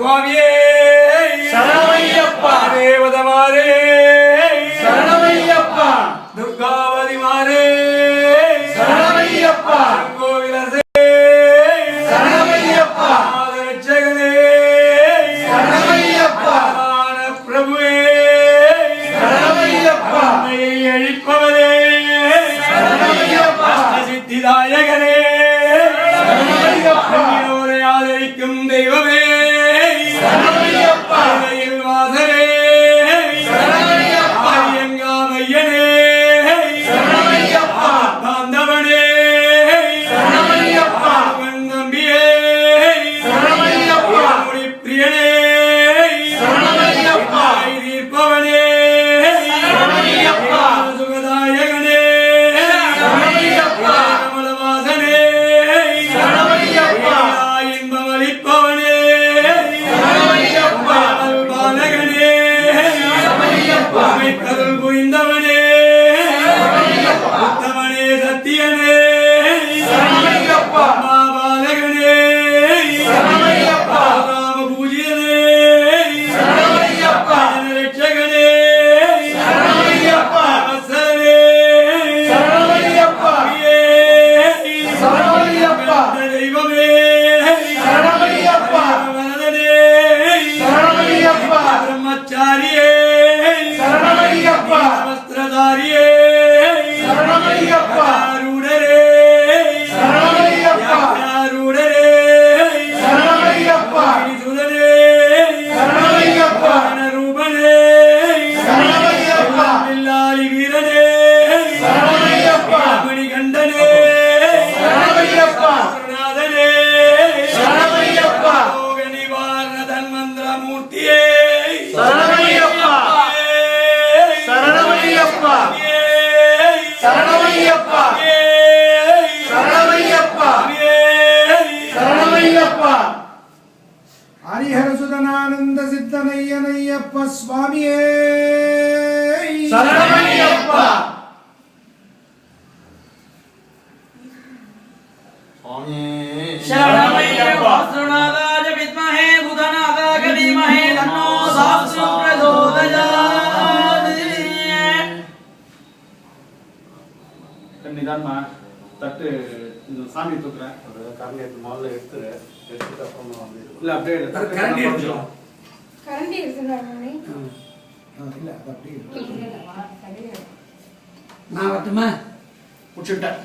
சுவாமியே சரணமையப்பா. தேவதமாரே சரணமையப்பா. துர்காவதி மாரே சரணமையப்பா. கோவிலரசே சரணமையப்பா. ரட்சகனே சரணமையப்பா. பிரபுவே சரணமையப்பா. அன்னையை அழிப்பவரே சரணமையப்பா. சித்திதாயகனே சரணமையப்பா. அந்நியோரை ஆதரிக்கும் தெய்வமே சரணமையப்பா. வாசனே சரணமையப்பா. ஐயங்காமையனே சரணமையப்பா. பாந்தவனே சரணமையப்பா. நம்பியே சரணமையப்பா. பிரியனே சரணமையப்பா. தீர்ப்பவனே சரணமையப்பா. சுகதாயகனே சரணமையப்பா. கமலவாசனே சரணமையப்பா. இன்பமளிப்பவனே சரணமையப்பா. பாலகனே சரணமையப்பா. கருள் புரிந்தவனே சரணமையப்பா. உத்தமனே சத்தியனே சரணமையப்பா. பாலகனே சரணமையப்பா. ராம பூஜியனே சரணமையப்பா. ரட்சகனே சரணமையப்பா. வத்சலனே சரணமையப்பா. சரணமையப்பா. தெய்வமே சரணமையப்பா. வரதனே சரணமையப்பா. பிரம்மச்சாரியே சரணமையப்பா. வஸ்திரதாரியே சரணமையப்பா. ஆரூடரே சரணமையப்பா. ஆரூடரே சரணமையப்பா. சுதனே சரணமையப்பா. ரூபனே சரணமையப்பா. வில்லாளி வீரனே சரணமையப்பா. மணிகண்டனே சரணமையப்பா. குருநாதனே சரணமையப்பா. யோக நிவாரண தன்மந்திர மூர்த்தியே சரணமையப்பா. சரணமையப்பா. சரணமையப்பா. சரணமையப்பா. சரணமையப்பா. ஹரிஹரசுதனானந்த சித்தனையனையப்ப சுவாமியே சரணமையப்பா. சரணமையப்பா. வாசுநாதாய வித்மஹே புதநாதாய தீமஹி தன்னோ சாஸ்திரம் பிரச்சோதயாத். நிதானமா தட்டு இது சாமி தூக்குறேன். கரண்டி முதல்ல எடுத்துட்டு அப்புறமா வந்து இல்ல அப்படியே கரண்டி எடுத்துரும். கரண்டி இருக்குதா மணி? இல்ல அது அப்படியே நான் வரட்டுமா? முடிச்சுட்டேன்.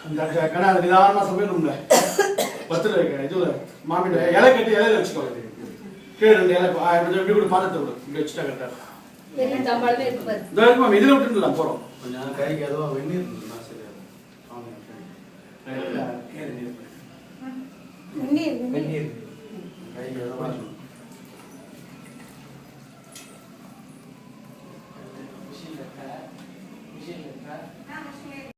அந்த கடை நிதானமா சமையணும்ல. பத்துல இதுல மாமிட்ட இலை கட்டி இலையில வச்சுக்கோ. கீழே 2 இலை இப்படி கூட பாத்திரத்தை விடு. இப்படி வச்சுட்டா கரெக்டா. எல்லாம் தம்பாளவே இருக்கு பாரு. இதோ இருக்கு மாமி, இதுல விட்டுலாம் போறோம். கொஞ்ச நேரம் கைக்கு ஏதோ வெந்நீர் இருந்ததுன்னா சரியா வெந்நீர் வெந்நீர்.